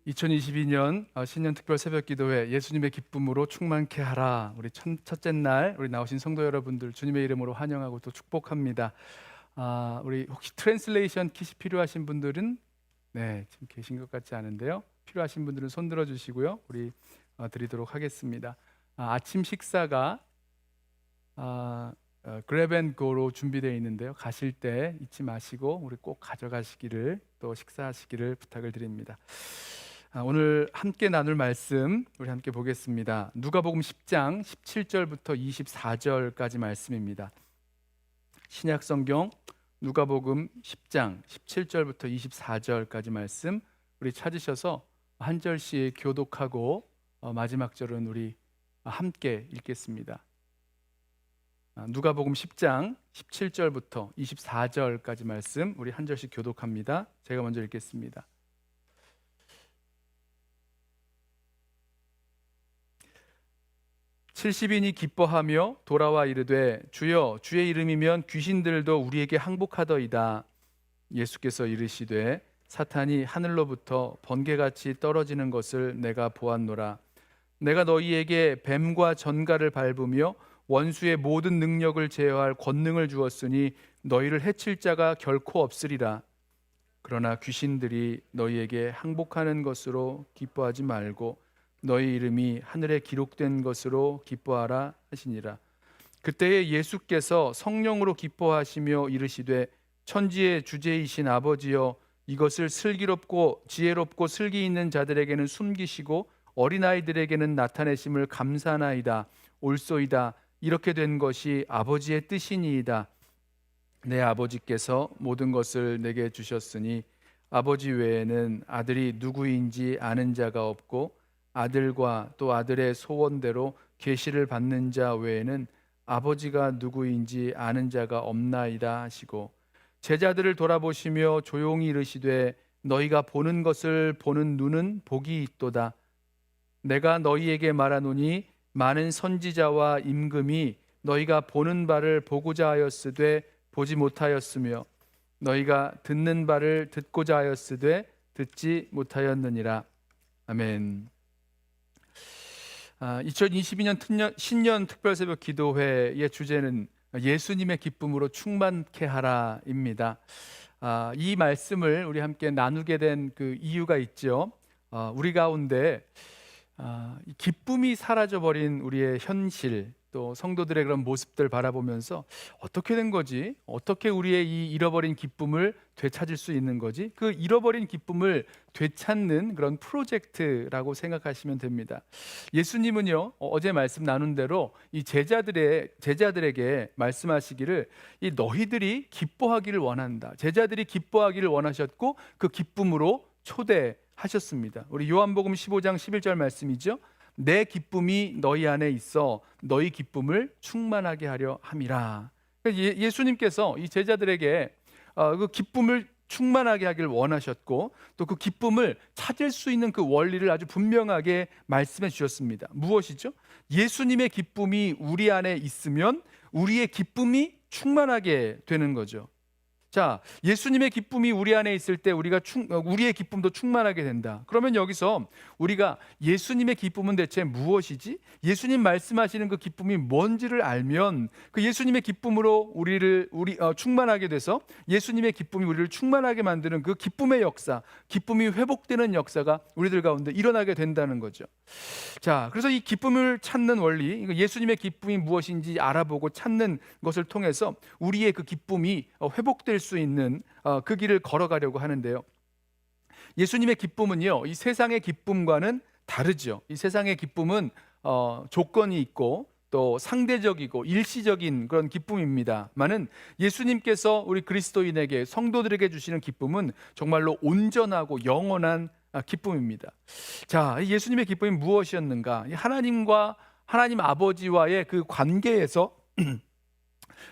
2022년 신년 특별 새벽 기도회 예수님의 기쁨으로 충만케 하라. 우리 첫째 날 우리 나오신 성도 여러분들 주님의 이름으로 환영하고 또 축복합니다. 우리 혹시 트랜슬레이션 킷이 필요하신 분들은 지금 계신 것 같지 않은데요. 필요하신 분들은 손 들어 주시고요. 우리 드리도록 하겠습니다. 아침 식사가 그랩 앤 고로 준비되어 있는데요. 가실 때 잊지 마시고 우리 꼭 가져가시기를 또 식사하시기를 부탁을 드립니다. 오늘 함께 나눌 말씀 우리 함께 보겠습니다. 누가복음 10장 17절부터 24절까지 말씀입니다. 신약 성경 누가복음 10장 17절부터 24절까지 말씀 우리 찾으셔서 한 절씩 교독하고 마지막 절은 우리 함께 읽겠습니다. 누가복음 10장 17절부터 24절까지 말씀 우리 한 절씩 교독합니다. 제가 먼저 읽겠습니다. 70인이 기뻐하며 돌아와 이르되 주여 주의 이름이면 귀신들도 우리에게 항복하더이다. 예수께서 이르시되 사탄이 하늘로부터 번개같이 떨어지는 것을 내가 보았노라. 내가 너희에게 뱀과 전갈을 밟으며 원수의 모든 능력을 제어할 권능을 주었으니 너희를 해칠 자가 결코 없으리라. 그러나 귀신들이 너희에게 항복하는 것으로 기뻐하지 말고 너희 이름이 하늘에 기록된 것으로 기뻐하라 하시니라. 그때에 예수께서 성령으로 기뻐하시며 이르시되 천지의 주제이신 아버지여 이것을 슬기롭고 지혜롭고 슬기 있는 자들에게는 숨기시고 어린아이들에게는 나타내심을 감사하나이다. 옳소이다. 이렇게 된 것이 아버지의 뜻이니이다. 내 아버지께서 모든 것을 내게 주셨으니 아버지 외에는 아들이 누구인지 아는 자가 없고 아들과 또 아들의 소원대로 계시를 받는 자 외에는 아버지가 누구인지 아는 자가 없나이다 하시고 제자들을 돌아보시며 조용히 이르시되 너희가 보는 것을 보는 눈은 복이 있도다. 내가 너희에게 말하노니 많은 선지자와 임금이 너희가 보는 바를 보고자 하였으되 보지 못하였으며 너희가 듣는 바를 듣고자 하였으되 듣지 못하였느니라. 아멘. 2022년 신년 특별새벽 기도회의 주제는 예수님의 기쁨으로 충만케 하라입니다. 이 말씀을 우리 함께 나누게 된 그 이유가 있죠. 우리 가운데 기쁨이 사라져버린 우리의 현실, 또 성도들의 그런 모습들 바라보면서 어떻게 된 거지? 어떻게 우리의 이 잃어버린 기쁨을 되찾을 수 있는 거지? 그 잃어버린 기쁨을 되찾는 그런 프로젝트라고 생각하시면 됩니다. 예수님은요, 어제 말씀 나눈 대로 이 제자들에게 말씀하시기를 이 너희들이 기뻐하기를 원한다. 제자들이 기뻐하기를 원하셨고 그 기쁨으로 초대하셨습니다. 우리 요한복음 15장 11절 말씀이죠. 내 기쁨이 너희 안에 있어 너희 기쁨을 충만하게 하려 함이라. 예수님께서 이 제자들에게 그 기쁨을 충만하게 하길 원하셨고 또 그 기쁨을 찾을 수 있는 그 원리를 아주 분명하게 말씀해 주셨습니다. 무엇이죠? 예수님의 기쁨이 우리 안에 있으면 우리의 기쁨이 충만하게 되는 거죠. 자, 예수님의 기쁨이 우리 안에 있을 때 우리의 기쁨도 충만하게 된다. 그러면 여기서 우리가 예수님의 기쁨은 대체 무엇이지? 예수님 말씀하시는 그 기쁨이 뭔지를 알면 그 예수님의 기쁨으로 우리를 충만하게 돼서 예수님의 기쁨이 우리를 충만하게 만드는 그 기쁨의 역사, 기쁨이 회복되는 역사가 우리들 가운데 일어나게 된다는 거죠. 자, 그래서 이 기쁨을 찾는 원리, 예수님의 기쁨이 무엇인지 알아보고 찾는 것을 통해서 우리의 그 기쁨이 회복될 수 있는 그 길을 걸어가려고 하는데요. 예수님의 기쁨은요, 이 세상의 기쁨과는 다르죠. 이 세상의 기쁨은 조건이 있고 또 상대적이고 일시적인 그런 기쁨입니다만은 예수님께서 우리 그리스도인에게 성도들에게 주시는 기쁨은 정말로 온전하고 영원한 기쁨입니다. 자, 예수님의 기쁨이 무엇이었는가? 하나님 아버지와의 그 관계에서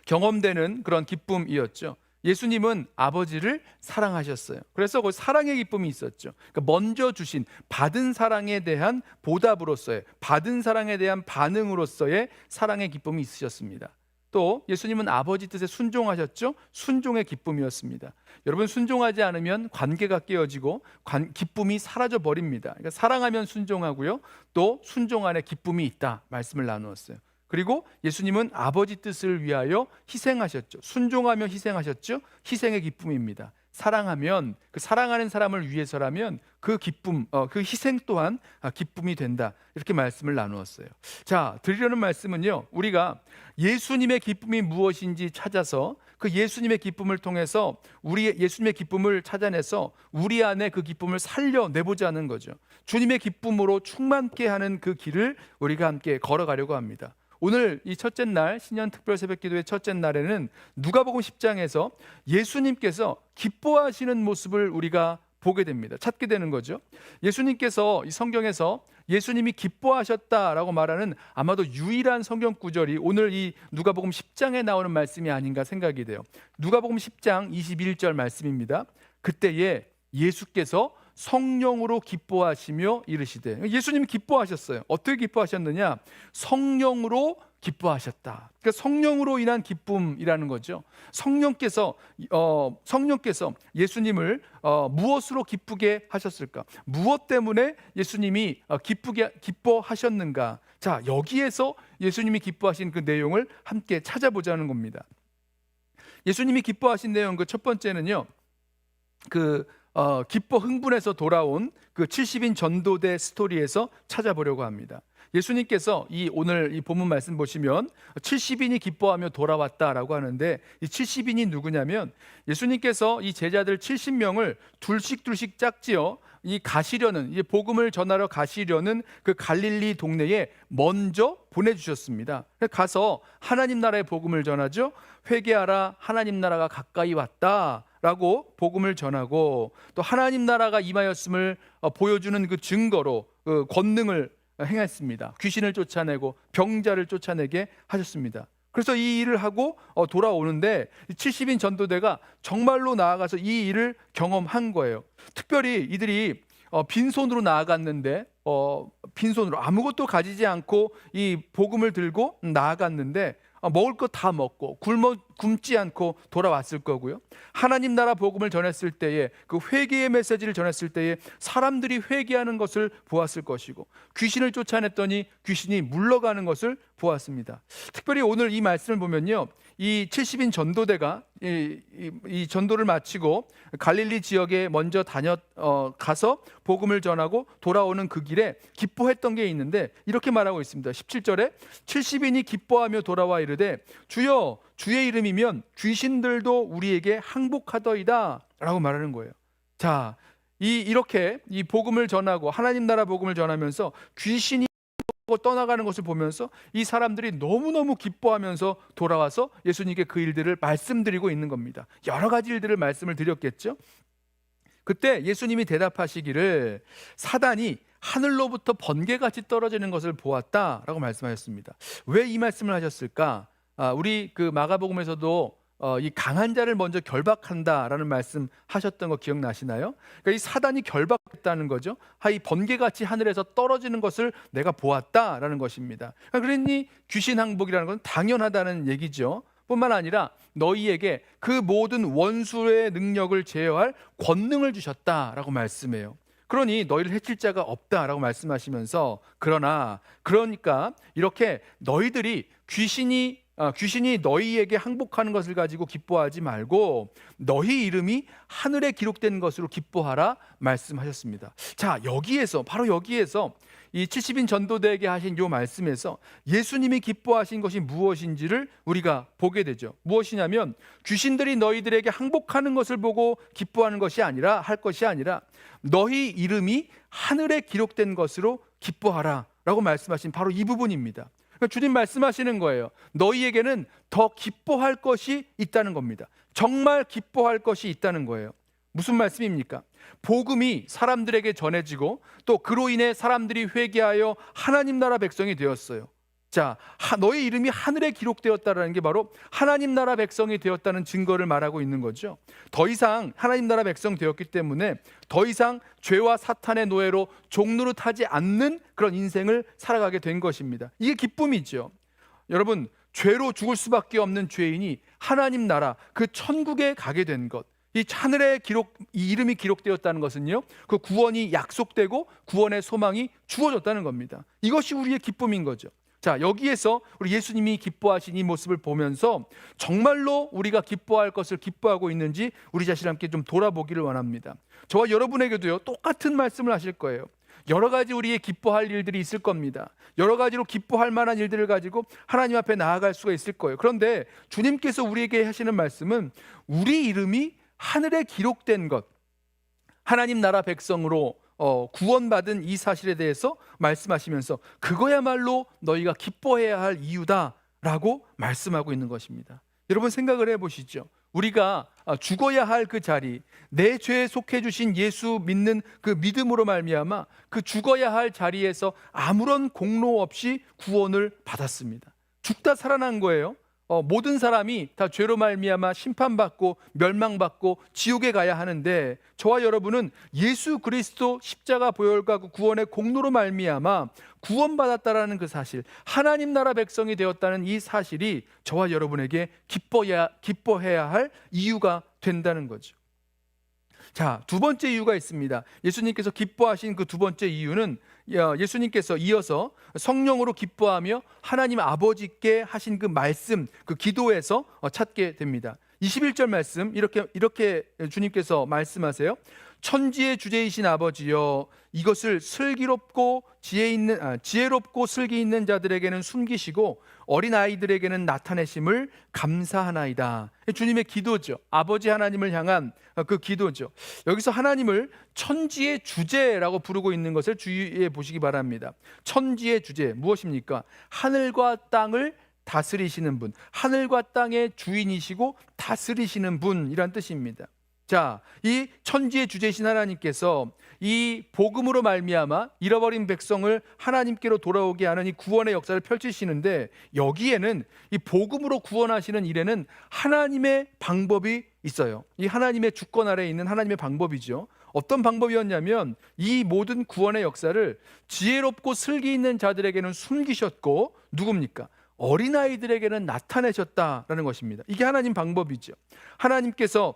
경험되는 그런 기쁨이었죠. 예수님은 아버지를 사랑하셨어요. 그래서 그 사랑의 기쁨이 있었죠. 그러니까 먼저 주신 받은 사랑에 대한 보답으로서의, 받은 사랑에 대한 반응으로서의 사랑의 기쁨이 있으셨습니다. 또 예수님은 아버지 뜻에 순종하셨죠. 순종의 기쁨이었습니다. 여러분, 순종하지 않으면 관계가 깨어지고 기쁨이 사라져 버립니다. 그러니까 사랑하면 순종하고요, 또 순종 안에 기쁨이 있다 말씀을 나누었어요. 그리고 예수님은 아버지 뜻을 위하여 희생하셨죠. 순종하며 희생하셨죠. 희생의 기쁨입니다. 사랑하면, 그 사랑하는 사람을 위해서라면 그 기쁨, 그 희생 또한 기쁨이 된다, 이렇게 말씀을 나누었어요. 자, 드리려는 말씀은요, 우리가 예수님의 기쁨이 무엇인지 찾아서 그 예수님의 기쁨을 통해서 예수님의 기쁨을 찾아내서 우리 안에 그 기쁨을 살려내보자는 거죠. 주님의 기쁨으로 충만케 하는 그 길을 우리가 함께 걸어가려고 합니다. 오늘 이 첫째 날, 신년 특별 새벽 기도의 첫째 날에는 누가복음 10장에서 예수님께서 기뻐하시는 모습을 우리가 보게 됩니다. 찾게 되는 거죠. 예수님께서 이 성경에서 예수님이 기뻐하셨다라고 말하는 아마도 유일한 성경 구절이 오늘 이 누가복음 10장에 나오는 말씀이 아닌가 생각이 돼요. 누가복음 10장 21절 말씀입니다. 그때에 예수께서 성령으로 기뻐하시며 이르시되, 예수님이 기뻐하셨어요. 어떻게 기뻐하셨느냐? 성령으로 기뻐하셨다. 그러니까 성령으로 인한 기쁨이라는 거죠. 성령께서 예수님을 무엇으로 기쁘게 하셨을까? 무엇 때문에 예수님이 기뻐하셨는가? 자, 여기에서 예수님이 기뻐하신 그 내용을 함께 찾아보자는 겁니다. 예수님이 기뻐하신 내용, 그 첫 번째는요, 기뻐 흥분해서 돌아온 그 70인 전도대 스토리에서 찾아보려고 합니다. 예수님께서 오늘 이 본문 말씀 보시면 70인이 기뻐하며 돌아왔다라고 하는데, 이 70인이 누구냐면 예수님께서 이 제자들 70명을 둘씩 짝지어 가시려는, 복음을 전하러 가시려는 그 갈릴리 동네에 먼저 보내주셨습니다. 가서 하나님 나라의 복음을 전하죠. 회개하라, 하나님 나라가 가까이 왔다 라고 복음을 전하고, 또 하나님 나라가 임하였음을 보여주는 그 증거로 권능을 행했습니다. 귀신을 쫓아내고 병자를 쫓아내게 하셨습니다. 그래서 이 일을 하고 돌아오는데 70인 전도대가 정말로 나아가서 이 일을 경험한 거예요. 특별히 이들이 빈손으로 나아갔는데, 빈손으로 아무것도 가지지 않고 이 복음을 들고 나아갔는데, 먹을 거 다 먹고 굶지 않고 돌아왔을 거고요. 하나님 나라 복음을 전했을 때에, 그 회개의 메시지를 전했을 때에 사람들이 회개하는 것을 보았을 것이고, 귀신을 쫓아냈더니 귀신이 물러가는 것을 보았습니다. 특별히 오늘 이 말씀을 보면요, 이 70인 전도대가 이 전도를 마치고 갈릴리 지역에 먼저 가서 복음을 전하고 돌아오는 그 길에 기뻐했던 게 있는데, 이렇게 말하고 있습니다. 17절에 70인이 기뻐하며 돌아와 이르되, 주여, 주의 이름이면 귀신들도 우리에게 항복하더이다 라고 말하는 거예요. 자, 이렇게 이 복음을 전하고 하나님 나라 복음을 전하면서 귀신이 떠나가는 것을 보면서 이 사람들이 너무너무 기뻐하면서 돌아와서 예수님께 그 일들을 말씀드리고 있는 겁니다. 여러 가지 일들을 말씀을 드렸겠죠. 그때 예수님이 대답하시기를, 사단이 하늘로부터 번개같이 떨어지는 것을 보았다라고 말씀하셨습니다. 왜 이 말씀을 하셨을까? 우리 그 마가복음에서도 이 강한 자를 먼저 결박한다라는 말씀 하셨던 거 기억나시나요? 그러니까 이 사단이 결박했다는 거죠. 이 번개같이 하늘에서 떨어지는 것을 내가 보았다라는 것입니다. 그러니 귀신 항복이라는 건 당연하다는 얘기죠. 뿐만 아니라 너희에게 그 모든 원수의 능력을 제어할 권능을 주셨다라고 말씀해요. 그러니 너희를 해칠 자가 없다라고 말씀하시면서, 그러니까 이렇게 너희들이 귀신이 너희에게 항복하는 것을 가지고 기뻐하지 말고 너희 이름이 하늘에 기록된 것으로 기뻐하라 말씀하셨습니다. 자, 바로 여기에서 이 70인 전도대에게 하신 이 말씀에서 예수님이 기뻐하신 것이 무엇인지를 우리가 보게 되죠. 무엇이냐면, 귀신들이 너희들에게 항복하는 것을 보고 기뻐하는 것이 아니라, 너희 이름이 하늘에 기록된 것으로 기뻐하라 라고 말씀하신 바로 이 부분입니다. 그러니까 주님 말씀하시는 거예요. 너희에게는 더 기뻐할 것이 있다는 겁니다. 정말 기뻐할 것이 있다는 거예요. 무슨 말씀입니까? 복음이 사람들에게 전해지고 또 그로 인해 사람들이 회개하여 하나님 나라 백성이 되었어요. 자, 너희 이름이 하늘에 기록되었다는 게 바로 하나님 나라 백성이 되었다는 증거를 말하고 있는 거죠. 더 이상 하나님 나라 백성 되었기 때문에 더 이상 죄와 사탄의 노예로 종노릇하지 않는 그런 인생을 살아가게 된 것입니다. 이게 기쁨이죠. 여러분, 죄로 죽을 수밖에 없는 죄인이 하나님 나라 그 천국에 가게 된 것, 이 하늘에 이 이름이 기록되었다는 것은요, 그 구원이 약속되고 구원의 소망이 주어졌다는 겁니다. 이것이 우리의 기쁨인 거죠. 자, 여기에서 우리 예수님이 기뻐하신 이 모습을 보면서 정말로 우리가 기뻐할 것을 기뻐하고 있는지 우리 자신을 함께 좀 돌아보기를 원합니다. 저와 여러분에게도요, 똑같은 말씀을 하실 거예요. 여러 가지 우리의 기뻐할 일들이 있을 겁니다. 여러 가지로 기뻐할 만한 일들을 가지고 하나님 앞에 나아갈 수가 있을 거예요. 그런데 주님께서 우리에게 하시는 말씀은 우리 이름이 하늘에 기록된 것, 하나님 나라 백성으로 구원받은 이 사실에 대해서 말씀하시면서 그거야말로 너희가 기뻐해야 할 이유다라고 말씀하고 있는 것입니다. 여러분 생각을 해보시죠. 우리가 죽어야 할 그 자리, 내 죄에 속해 주신 예수 믿는 그 믿음으로 말미암아 그 죽어야 할 자리에서 아무런 공로 없이 구원을 받았습니다. 죽다 살아난 거예요. 모든 사람이 다 죄로 말미암아 심판받고 멸망받고 지옥에 가야 하는데 저와 여러분은 예수 그리스도 십자가 보혈과 그 구원의 공로로 말미암아 구원받았다라는 그 사실, 하나님 나라 백성이 되었다는 이 사실이 저와 여러분에게 기뻐해야 할 이유가 된다는 거죠. 자, 두 번째 이유가 있습니다. 예수님께서 기뻐하신 그 두 번째 이유는 예수님께서 이어서 성령으로 기뻐하며 하나님 아버지께 하신 그 말씀, 그 기도에서 찾게 됩니다. 21절 말씀 이렇게 주님께서 말씀하세요. 천지의 주제이신 아버지여, 이것을 지혜롭고 슬기 있는 자들에게는 숨기시고 어린 아이들에게는 나타내심을 감사하나이다. 주님의 기도죠. 아버지 하나님을 향한 그 기도죠. 여기서 하나님을 천지의 주제라고 부르고 있는 것을 주의해 보시기 바랍니다. 천지의 주제 무엇입니까? 하늘과 땅을 다스리시는 분, 하늘과 땅의 주인이시고 다스리시는 분이란 뜻입니다. 자, 이 천지의 주제이신 하나님께서 이 복음으로 말미암아 잃어버린 백성을 하나님께로 돌아오게 하는 이 구원의 역사를 펼치시는데, 여기에는 이 복음으로 구원하시는 일에는 하나님의 방법이 있어요. 이 하나님의 주권 아래에 있는 하나님의 방법이죠. 어떤 방법이었냐면 이 모든 구원의 역사를 지혜롭고 슬기 있는 자들에게는 숨기셨고, 누굽니까? 어린아이들에게는 나타내셨다라는 것입니다. 이게 하나님 방법이죠. 하나님께서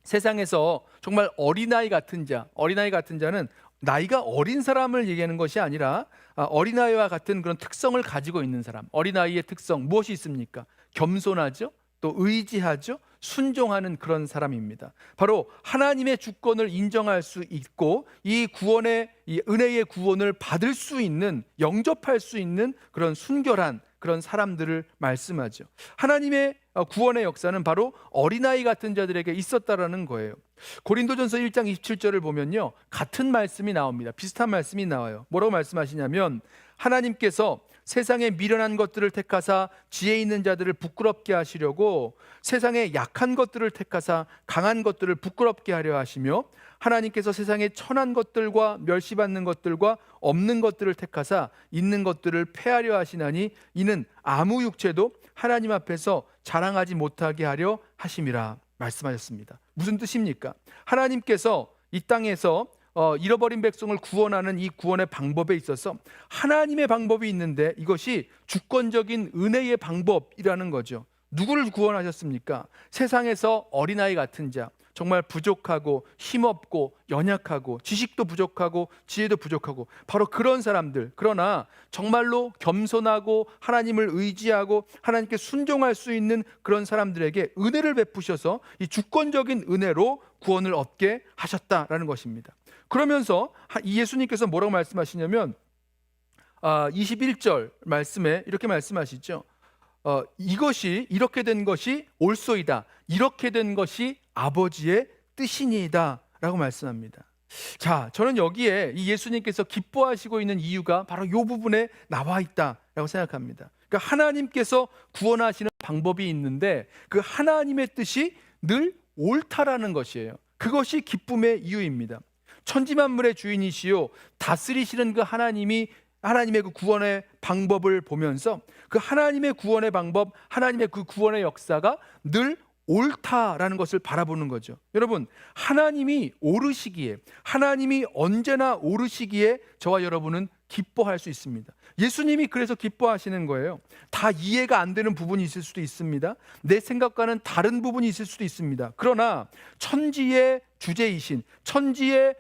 세상에서 정말 어린아이 같은 자는 나이가 어린 사람을 얘기하는 것이 아니라 어린아이와 같은 그런 특성을 가지고 있는 사람. 어린아이의 특성 무엇이 있습니까? 겸손하죠, 또 의지하죠, 순종하는 그런 사람입니다. 바로 하나님의 주권을 인정할 수 있고 이 구원의, 이 은혜의 구원을 받을 수 있는, 영접할 수 있는 그런 순결한 그런 사람들을 말씀하죠. 하나님의 구원의 역사는 바로 어린아이 같은 자들에게 있었다라는 거예요. 고린도전서 1장 27절을 보면요, 같은 말씀이 나옵니다. 비슷한 말씀이 나와요. 뭐라고 말씀하시냐면, 하나님께서 세상에 미련한 것들을 택하사 지혜 있는 자들을 부끄럽게 하시려고 세상에 약한 것들을 택하사 강한 것들을 부끄럽게 하려 하시며, 하나님께서 세상에 천한 것들과 멸시받는 것들과 없는 것들을 택하사 있는 것들을 폐하려 하시나니 이는 아무 육체도 하나님 앞에서 자랑하지 못하게 하려 하심이라 말씀하셨습니다. 무슨 뜻입니까? 하나님께서 이 땅에서 잃어버린 백성을 구원하는 이 구원의 방법에 있어서 하나님의 방법이 있는데 이것이 주권적인 은혜의 방법이라는 거죠. 누구를 구원하셨습니까? 세상에서 어린아이 같은 자, 정말 부족하고 힘없고 연약하고 지식도 부족하고 지혜도 부족하고 바로 그런 사람들, 그러나 정말로 겸손하고 하나님을 의지하고 하나님께 순종할 수 있는 그런 사람들에게 은혜를 베푸셔서 이 주권적인 은혜로 구원을 얻게 하셨다라는 것입니다. 그러면서 이 예수님께서 뭐라고 말씀하시냐면 21절 말씀에 이렇게 말씀하시죠. 이것이 이렇게 된 것이 옳소이다. 이렇게 된 것이 아버지의 뜻이니이다 라고 말씀합니다. 자, 저는 여기에 이 예수님께서 기뻐하시고 있는 이유가 바로 이 부분에 나와 있다라고 생각합니다. 그러니까 하나님께서 구원하시는 방법이 있는데 그 하나님의 뜻이 늘 옳다라는 것이에요. 그것이 기쁨의 이유입니다. 천지만물의 주인이시요 다스리시는 그 하나님의 그 구원의 방법을 보면서 그 하나님의 구원의 방법, 하나님의 그 구원의 역사가 늘 옳다라는 것을 바라보는 거죠. 여러분, 하나님이 오르시기에, 하나님이 언제나 오르시기에 저와 여러분은 기뻐할 수 있습니다. 예수님이 그래서 기뻐하시는 거예요. 다 이해가 안 되는 부분이 있을 수도 있습니다. 내 생각과는 다른 부분이 있을 수도 있습니다. 그러나 천지의 주제이신, 천지의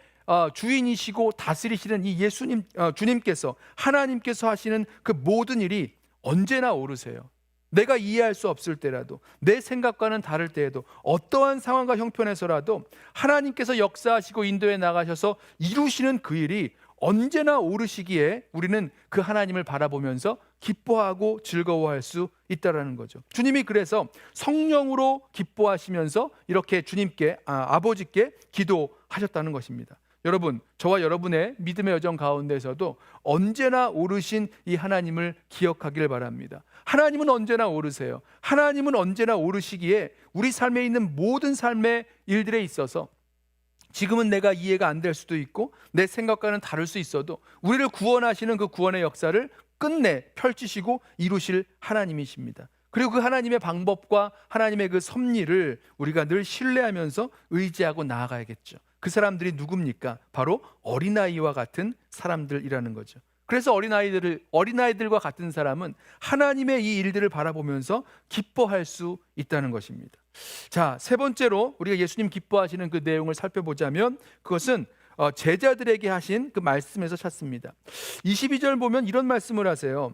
주인이시고 다스리시는 이 예수님, 주님께서, 하나님께서 하시는 그 모든 일이 언제나 옳으세요. 내가 이해할 수 없을 때라도, 내 생각과는 다를 때에도, 어떠한 상황과 형편에서라도 하나님께서 역사하시고 인도해 나가셔서 이루시는 그 일이 언제나 옳으시기에 우리는 그 하나님을 바라보면서 기뻐하고 즐거워할 수 있다라는 거죠. 주님이 그래서 성령으로 기뻐하시면서 이렇게 주님께, 아버지께 기도하셨다는 것입니다. 여러분, 저와 여러분의 믿음의 여정 가운데서도 언제나 오르신 이 하나님을 기억하길 바랍니다. 하나님은 언제나 오르세요. 하나님은 언제나 오르시기에 우리 삶에 있는 모든 삶의 일들에 있어서 지금은 내가 이해가 안 될 수도 있고 내 생각과는 다를 수 있어도 우리를 구원하시는 그 구원의 역사를 끝내 펼치시고 이루실 하나님이십니다. 그리고 그 하나님의 방법과 하나님의 그 섭리를 우리가 늘 신뢰하면서 의지하고 나아가야겠죠. 그 사람들이 누굽니까? 바로 어린아이와 같은 사람들이라는 거죠. 그래서 어린아이들과 같은 사람은 하나님의 이 일들을 바라보면서 기뻐할 수 있다는 것입니다. 자, 세 번째로 우리가 예수님 기뻐하시는 그 내용을 살펴보자면 그것은 제자들에게 하신 그 말씀에서 찾습니다. 22절 보면 이런 말씀을 하세요.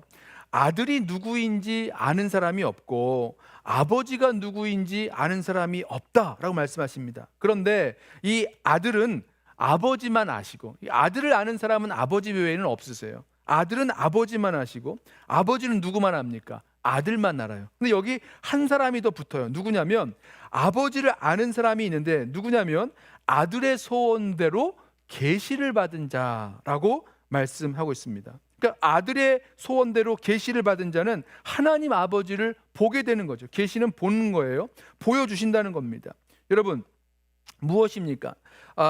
아들이 누구인지 아는 사람이 없고 아버지가 누구인지 아는 사람이 없다라고 말씀하십니다. 그런데 이 아들은 아버지만 아시고, 이 아들을 아는 사람은 아버지 외에는 없으세요. 아들은 아버지만 아시고 아버지는 누구만 압니까? 아들만 알아요. 근데 여기 한 사람이 더 붙어요. 누구냐면 아버지를 아는 사람이 있는데 누구냐면 아들의 소원대로 계시를 받은 자라고 말씀하고 있습니다. 그러니까 아들의 소원대로 계시를 받은 자는 하나님 아버지를 보게 되는 거죠. 계시는 보는 거예요. 보여주신다는 겁니다. 여러분, 무엇입니까?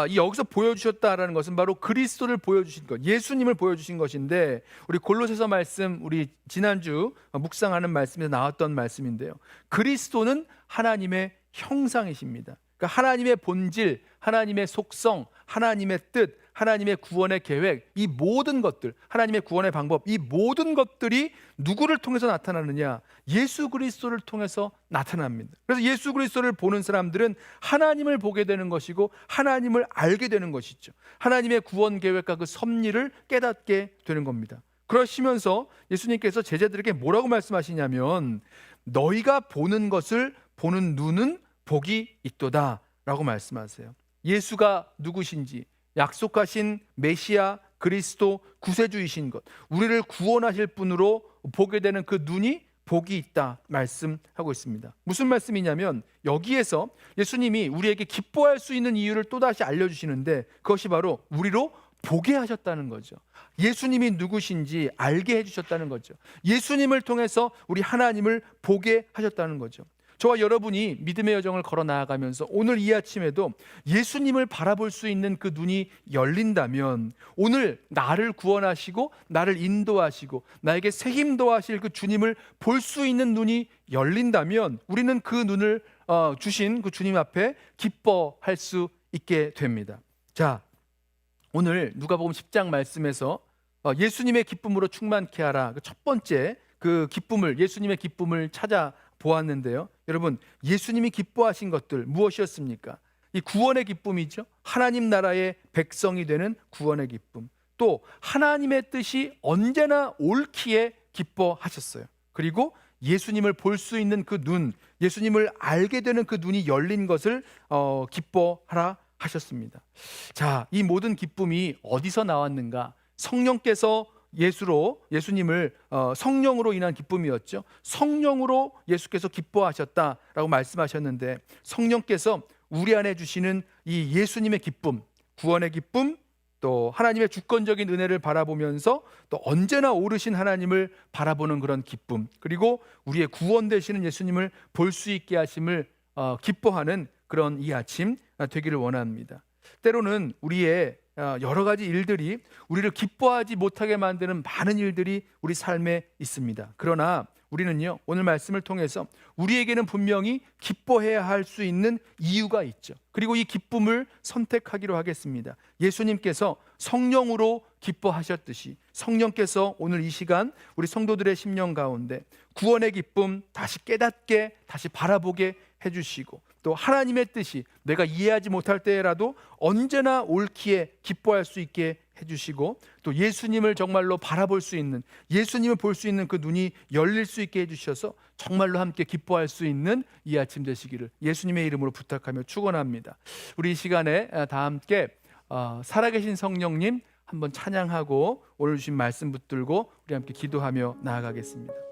이 여기서 보여주셨다라는 것은 바로 그리스도를 보여주신 것, 예수님을 보여주신 것인데, 우리 골로새서 말씀, 우리 지난주 묵상하는 말씀에서 나왔던 말씀인데요, 그리스도는 하나님의 형상이십니다. 그러니까 하나님의 본질, 하나님의 속성, 하나님의 뜻, 하나님의 구원의 계획, 이 모든 것들, 하나님의 구원의 방법, 이 모든 것들이 누구를 통해서 나타나느냐? 예수 그리스도를 통해서 나타납니다. 그래서 예수 그리스도를 보는 사람들은 하나님을 보게 되는 것이고 하나님을 알게 되는 것이죠. 하나님의 구원 계획과 그 섭리를 깨닫게 되는 겁니다. 그러시면서 예수님께서 제자들에게 뭐라고 말씀하시냐면 너희가 보는 것을 보는 눈은 복이 있도다 라고 말씀하세요. 예수가 누구신지, 약속하신 메시아 그리스도 구세주이신 것, 우리를 구원하실 분으로 보게 되는 그 눈이 복이 있다 말씀하고 있습니다. 무슨 말씀이냐면 여기에서 예수님이 우리에게 기뻐할 수 있는 이유를 또다시 알려주시는데 그것이 바로 우리로 보게 하셨다는 거죠. 예수님이 누구신지 알게 해주셨다는 거죠. 예수님을 통해서 우리 하나님을 보게 하셨다는 거죠. 저와 여러분이 믿음의 여정을 걸어 나아가면서 오늘 이 아침에도 예수님을 바라볼 수 있는 그 눈이 열린다면, 오늘 나를 구원하시고 나를 인도하시고 나에게 새 힘 더하실 그 주님을 볼 수 있는 눈이 열린다면 우리는 그 눈을 주신 그 주님 앞에 기뻐할 수 있게 됩니다. 자, 오늘 누가복음 10장 말씀에서 예수님의 기쁨으로 충만케 하라, 그 첫 번째 그 기쁨을, 예수님의 기쁨을 찾아 보았는데요. 여러분, 예수님이 기뻐하신 것들 무엇이었습니까? 이 구원의 기쁨이죠. 하나님 나라의 백성이 되는 구원의 기쁨. 또 하나님의 뜻이 언제나 옳기에 기뻐하셨어요. 그리고 예수님을 볼 수 있는 그 눈, 예수님을 알게 되는 그 눈이 열린 것을 기뻐하라 하셨습니다. 자, 이 모든 기쁨이 어디서 나왔는가? 성령께서 예수님을 성령으로 인한 기쁨이었죠. 성령으로 예수께서 기뻐하셨다라고 말씀하셨는데, 성령께서 우리 안에 주시는 이 예수님의 기쁨, 구원의 기쁨, 또 하나님의 주권적인 은혜를 바라보면서 또 언제나 오르신 하나님을 바라보는 그런 기쁨, 그리고 우리의 구원 되시는 예수님을 볼 수 있게 하심을 기뻐하는 그런 이 아침 되기를 원합니다. 때로는 우리의 여러 가지 일들이 우리를 기뻐하지 못하게 만드는 많은 일들이 우리 삶에 있습니다. 그러나 우리는요, 오늘 말씀을 통해서 우리에게는 분명히 기뻐해야 할 수 있는 이유가 있죠. 그리고 이 기쁨을 선택하기로 하겠습니다. 예수님께서 성령으로 기뻐하셨듯이 성령께서 오늘 이 시간 우리 성도들의 심령 가운데 구원의 기쁨 다시 깨닫게, 다시 바라보게 해주시고, 또 하나님의 뜻이 내가 이해하지 못할 때라도 언제나 옳기에 기뻐할 수 있게 해주시고, 또 예수님을 정말로 바라볼 수 있는, 예수님을 볼 수 있는 그 눈이 열릴 수 있게 해주셔서 정말로 함께 기뻐할 수 있는 이 아침 되시기를 예수님의 이름으로 부탁하며 축원합니다. 우리 이 시간에 다 함께 살아계신 성령님 한번 찬양하고 오늘 주신 말씀 붙들고 우리 함께 기도하며 나아가겠습니다.